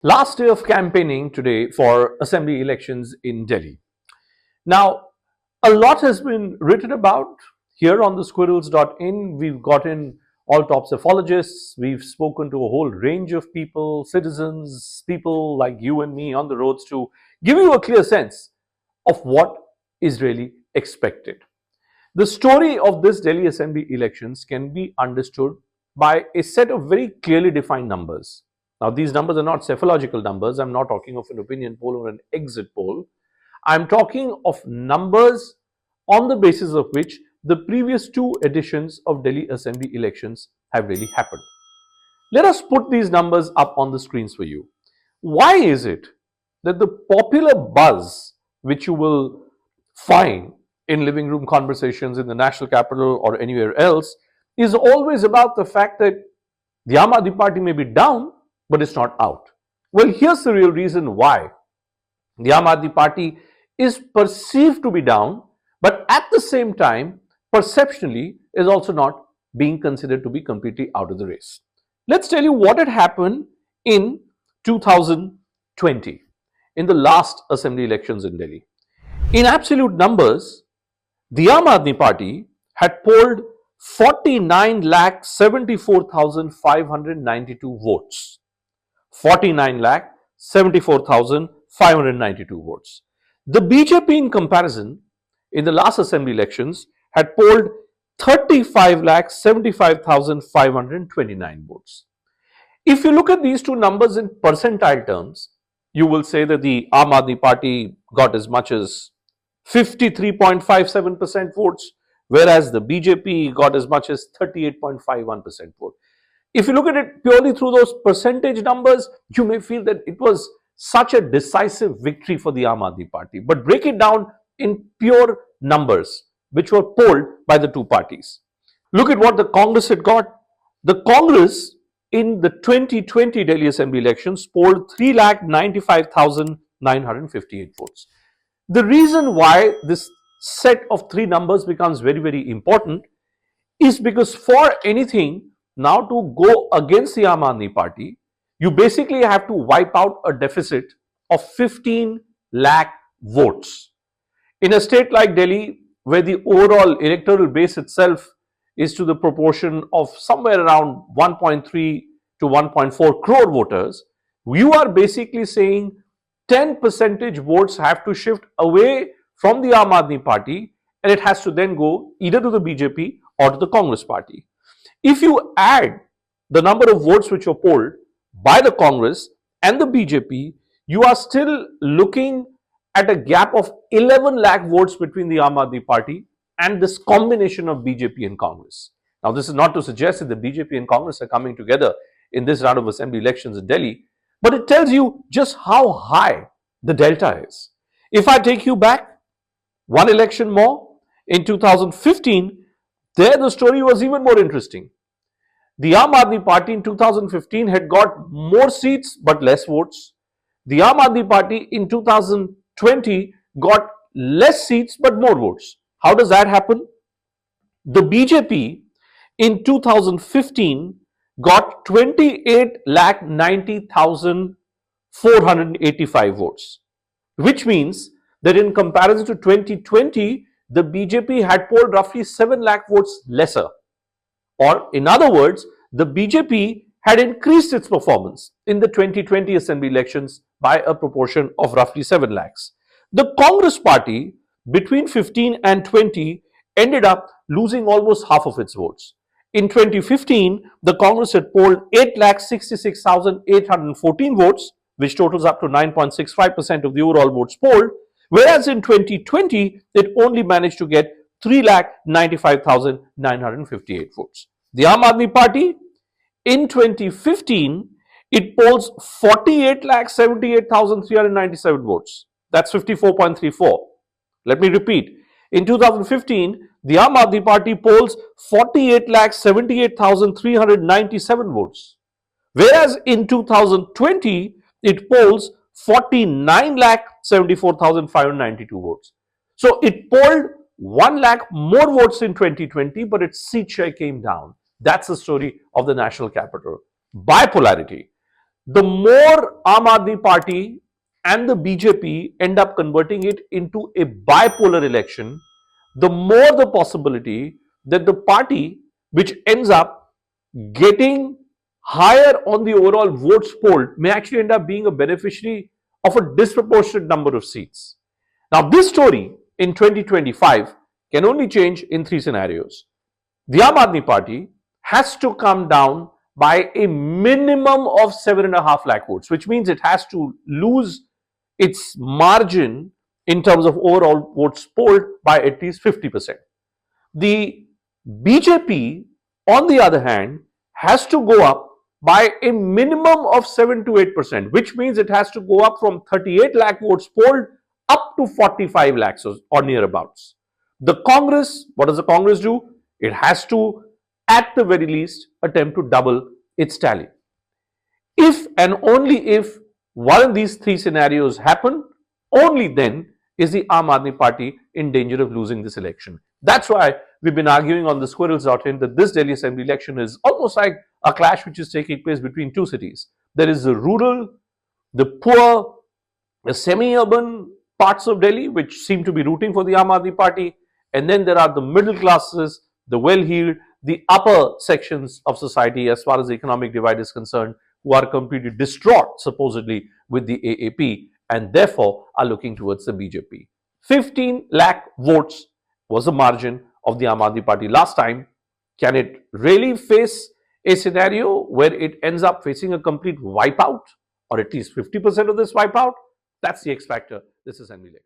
Last day of campaigning today for assembly elections in Delhi. Now, a lot has been written about here on the squirrels.in. We've gotten all top psephologists. We've spoken to a whole range of people, citizens, people like you and me on the roads to give you a clear sense of what is really expected. The story of this Delhi Assembly elections can be understood by a set of very clearly defined numbers. Now, these numbers are not psephological numbers. I'm not talking of an opinion poll or an exit poll. I'm talking of numbers on the basis of which the previous two editions of Delhi Assembly elections have really happened. Let us put these numbers up on the screens for you. Why is it that the popular buzz which you will find in living room conversations in the national capital or anywhere else is always about the fact that the Aam Aadmi Party may be down, but it's not out? Well, here's the real reason why. The Aam Aadmi Party is perceived to be down, but at the same time, perceptionally, is also not being considered to be completely out of the race. Let's tell you what had happened in 2020, in the last assembly elections in Delhi. In absolute numbers, the Aam Aadmi Party had polled 49,74,592 votes. 49,74,592 votes. The BJP, in comparison, in the last assembly elections, had polled 35,75,529 votes. If you look at these two numbers in percentile terms, you will say that the Aam Aadmi Party got as much as 53.57% votes, whereas the BJP got as much as 38.51% vote. If you look at it purely through those percentage numbers, you may feel that it was such a decisive victory for the Aam Aadmi Party. But break it down in pure numbers, which were polled by the two parties. Look at what the Congress had got. The Congress in the 2020 Delhi Assembly elections polled 3,95,958 votes. The reason why this set of three numbers becomes very, very important is because for anything now to go against the Aam Aadmi Party, you basically have to wipe out a deficit of 15 lakh votes. In a state like Delhi, where the overall electoral base itself is to the proportion of somewhere around 1.3 to 1.4 crore voters, you are basically saying 10 percentage votes have to shift away from the Aam Aadmi Party, and it has to then go either to the BJP or to the Congress Party. If you add the number of votes which were polled by the Congress and the BJP, you are still looking at a gap of 11 lakh votes between the Aam Aadmi Party and this combination of BJP and Congress. Now, this is not to suggest that the BJP and Congress are coming together in this round of assembly elections in Delhi, but it tells you just how high the delta is. If I take you back one election more, in 2015, there the story was even more interesting. The Aam Aadmi Party in 2015 had got more seats but less votes. The Aam Aadmi Party in 2020 got less seats but more votes. How does that happen? The BJP in 2015 got 28,90,485 votes, which means that in comparison to 2020, the BJP had polled roughly 7 lakh votes lesser. Or in other words, the BJP had increased its performance in the 2020 assembly elections by a proportion of roughly 7 lakhs. The Congress Party between 15 and 20 ended up losing almost half of its votes. In 2015, the Congress had polled 8,66,814 votes, which totals up to 9.65% of the overall votes polled, whereas in 2020, it only managed to get 3,95,958 votes. The Aam Aadmi Party, in 2015, it polls 48,78,397 votes. That's 54.34. Let me repeat. In 2015, the Aam Aadmi Party polls 48,78,397 votes. Whereas in 2020, it polls 49,74,592 votes. So it polled 1 lakh more votes in 2020, but its seat share came down. That's the story of the national capital. Bipolarity. the more Aam Aadmi Party and the BJP end up converting it into a bipolar election, the more the possibility that the party which ends up getting higher on the overall votes polled may actually end up being a beneficiary of a disproportionate number of seats. Now, this story in 2025 can only change in three scenarios. The Aam Aadmi Party has to come down by a minimum of 7.5 lakh votes, which means it has to lose its margin in terms of overall votes polled by at least 50%. The BJP, on the other hand, has to go up by a minimum of 7 to 8%, which means it has to go up from 38 lakh votes polled up to 45 lakhs or nearabouts. The Congress, what does the Congress do? It has to, at the very least, attempt to double its tally. If and only if one of these three scenarios happen, only then is the Aam Aadmi Party in danger of losing this election. That's why we've been arguing on the squirrels.in that this Delhi Assembly election is almost like a clash which is taking place between two cities. There is the rural, the poor, the semi-urban parts of Delhi which seem to be rooting for the Aam Aadmi Party, and then there are the middle classes, the well-heeled, the upper sections of society as far as the economic divide is concerned, who are completely distraught supposedly with the AAP and therefore are looking towards the BJP. 15 lakh votes was the margin of the Aam Aadmi Party last time. Can it really face a scenario where it ends up facing a complete wipeout, or at least 50% of this wipeout? That's the X factor. This is an election.